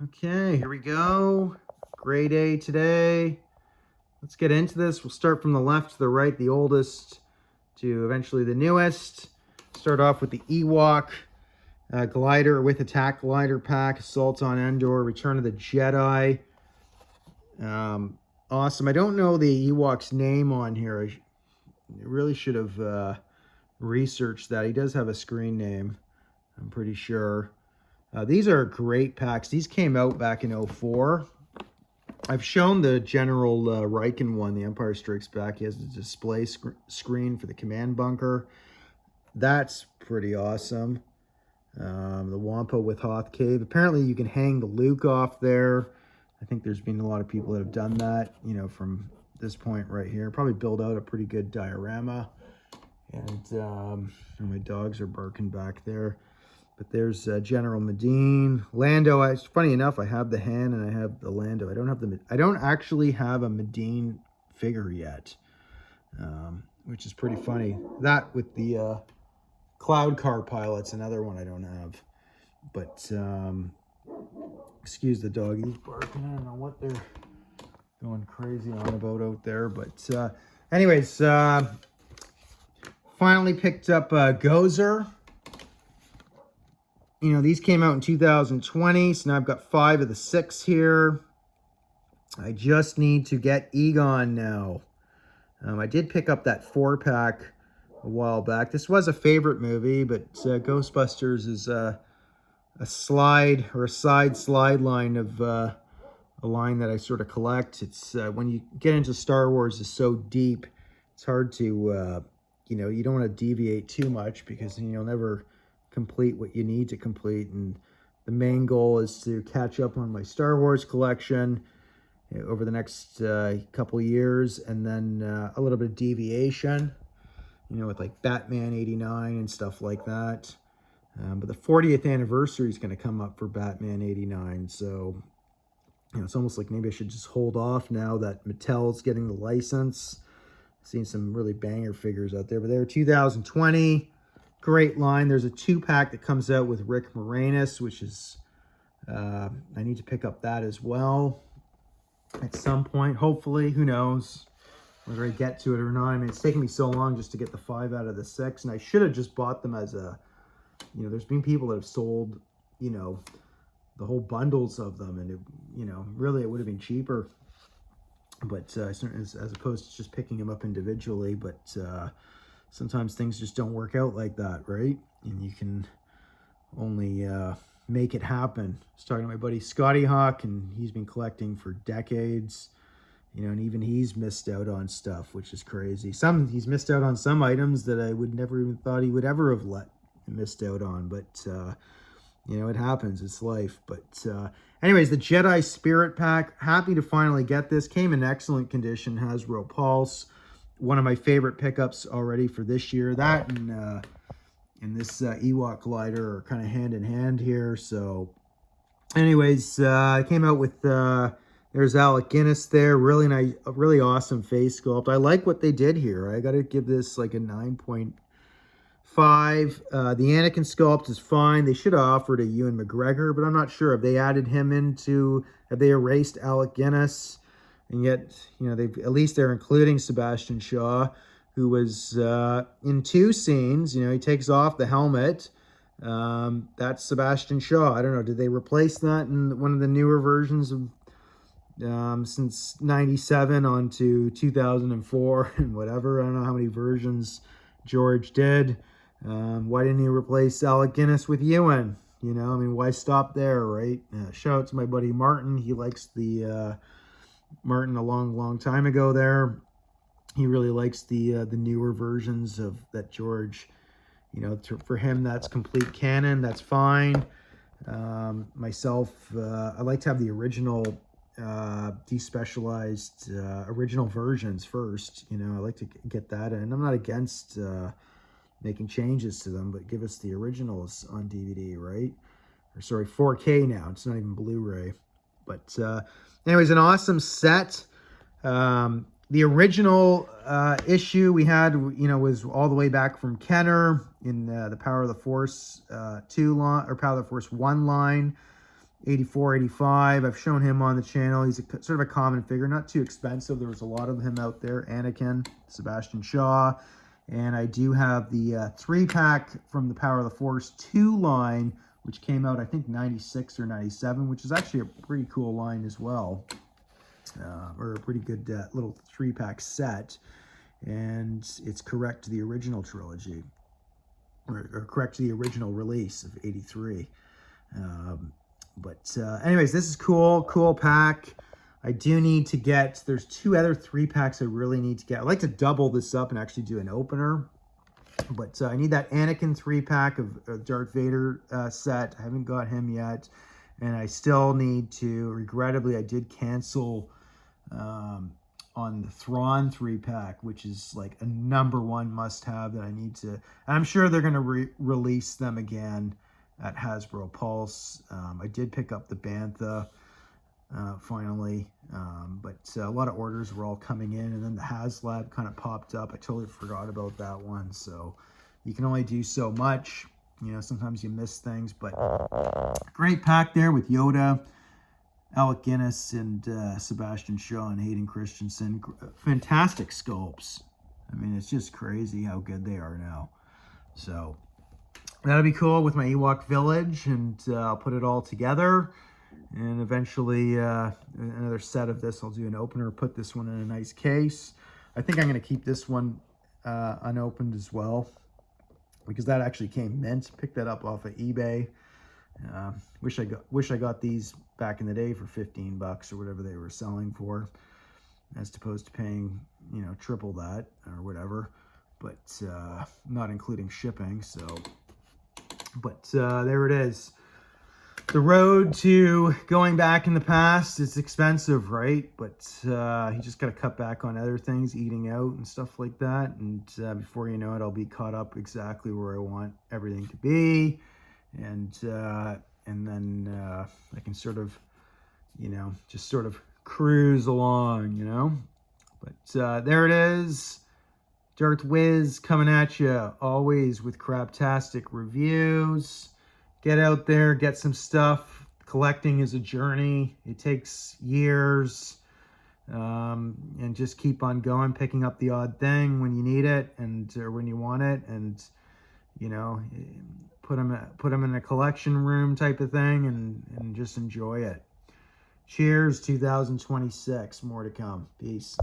Okay, here we go. Grade A today. Let's get into this. We'll start from the left to the right, the oldest to eventually the newest. Start off with the Ewok glider with attack glider pack, Assault on Endor, Return of the Jedi. Awesome. I don't know the Ewok's name on here. I really should have researched that. He does have a screen name, I'm pretty sure. These are great packs. These came out back in 04. I've shown the General Riken one, the Empire Strikes Back. He has a display screen for the command bunker. That's pretty awesome. The Wampa with Hoth Cave. Apparently you can hang the Luke off there. I think there's been a lot of people that have done that, you know, from this point right here. Probably build out a pretty good diorama. And my dogs are barking back there. But there's General Medine, Lando. It's funny enough, I have the Han and I have the Lando. I don't actually have a Medine figure yet, which is pretty funny. That with the Cloud Car Pilot's another one I don't have. But excuse the doggies barking. I don't know what they're going crazy on about out there. But anyways, finally picked up Gozer. You know, these came out in 2020, so now I've got 5 of the 6 here. I just need to get Egon now. I did pick up that 4-pack a while back. This was a favorite movie, but Ghostbusters is a slide or a side slide line of a line that I sort of collect. It's when you get into Star Wars, it's so deep, it's hard to, you know, you don't want to deviate too much because you'll never complete what you need to complete. And the main goal is to catch up on my Star Wars collection over the next couple years, and then a little bit of deviation, you know, with like Batman 89 and stuff like that. But the 40th anniversary is going to come up for Batman 89, so you know, it's almost like maybe I should just hold off now that Mattel's getting the license. I've seen some really banger figures out there, but they're 2020. Great line. There's a 2-pack that comes out with Rick Moranis, which is, I need to pick up that as well at some point, hopefully. Who knows whether I get to it or not. I mean, it's taken me so long just to get the 5 out of the 6, and I should have just bought them as a, you know, there's been people that have sold, you know, the whole bundles of them, and, it, you know, really it would have been cheaper, but as opposed to just picking them up individually, but sometimes things just don't work out like that, right? And you can only make it happen. I was talking to my buddy Scotty Hawk, and he's been collecting for decades, you know, and even he's missed out on stuff, which is crazy. He's missed out on some items that I would never even thought he would ever have missed out on, but you know, it happens. It's life. But anyways, the Jedi Spirit Pack, happy to finally get this. Came in excellent condition, Hasbro Pulse. One of my favorite pickups already for this year. That and this Ewok glider are kind of hand in hand here. So anyways, I came out with, there's Alec Guinness there. Really nice, a really awesome face sculpt. I like what they did here. I got to give this like a 9.5. The Anakin sculpt is fine. They should have offered a Ewan McGregor, but I'm not sure. Have they added him into, have they erased Alec Guinness? And yet, you know, at least they're including Sebastian Shaw, who was in 2 scenes. You know, he takes off the helmet. That's Sebastian Shaw. I don't know. Did they replace that in one of the newer versions of since 97 on to 2004 and whatever? I don't know how many versions George did. Why didn't he replace Alec Guinness with Ewan? You know, I mean, why stop there, right? Shout out to my buddy Martin. He likes the... Martin a long time ago there. He really likes the newer versions of that George, you know, for him that's complete canon. That's fine. Myself, I like to have the original despecialized original versions first. You know, I like to get that, and I'm not against making changes to them, but give us the originals on DVD, right? Or sorry, 4K now. It's not even Blu-ray. But anyways, an awesome set. The original issue we had, you know, was all the way back from Kenner in the Power of the Force 2 line, or Power of the Force 1 line. 84, 85. I've shown him on the channel. He's sort of a common figure, not too expensive. There was a lot of him out there. Anakin, Sebastian Shaw. And I do have the 3-pack from the Power of the Force 2 line, which came out, I think, 96 or 97, which is actually a pretty cool line as well. Or a pretty good little 3-pack set. And it's correct to the original trilogy. Or correct to the original release of 83. But anyways, this is cool pack. I do need to get, there's 2 other 3-packs I really need to get. I'd like to double this up and actually do an opener. But I need that Anakin 3-pack of Darth Vader set. I haven't got him yet. And I still need to, regrettably, I did cancel on the Thrawn 3-pack, which is like a #1 must-have that I need to. And I'm sure they're going to release them again at Hasbro Pulse. I did pick up the Bantha finally, but a lot of orders were all coming in, and then the HasLab kind of popped up. I totally forgot about that one, so you can only do so much. You know, sometimes you miss things, but great pack there with Yoda, Alec Guinness, and Sebastian Shaw and Hayden Christensen. Fantastic sculpts. I mean, it's just crazy how good they are now. So that'll be cool with my Ewok Village, and I'll put it all together. And eventually, another set of this, I'll do an opener, put this one in a nice case. I think I'm going to keep this one unopened as well, because that actually came mint. Picked that up off of eBay. Wish I got these back in the day for 15 bucks or whatever they were selling for, as opposed to paying, you know, triple that or whatever, but not including shipping. So, but there it is. The road to going back in the past is expensive, right? But you just got to cut back on other things, eating out and stuff like that. And before you know it, I'll be caught up exactly where I want everything to be. And then I can sort of, you know, just sort of cruise along, you know. But there it is. Darth Wiz coming at you, always with craptastic reviews. Get out there, get some stuff. Collecting is a journey. It takes years. And just keep on going, picking up the odd thing when you need it and or when you want it, and you know, put them in a collection room type of thing, and just enjoy it. Cheers, 2026. More to come. Peace.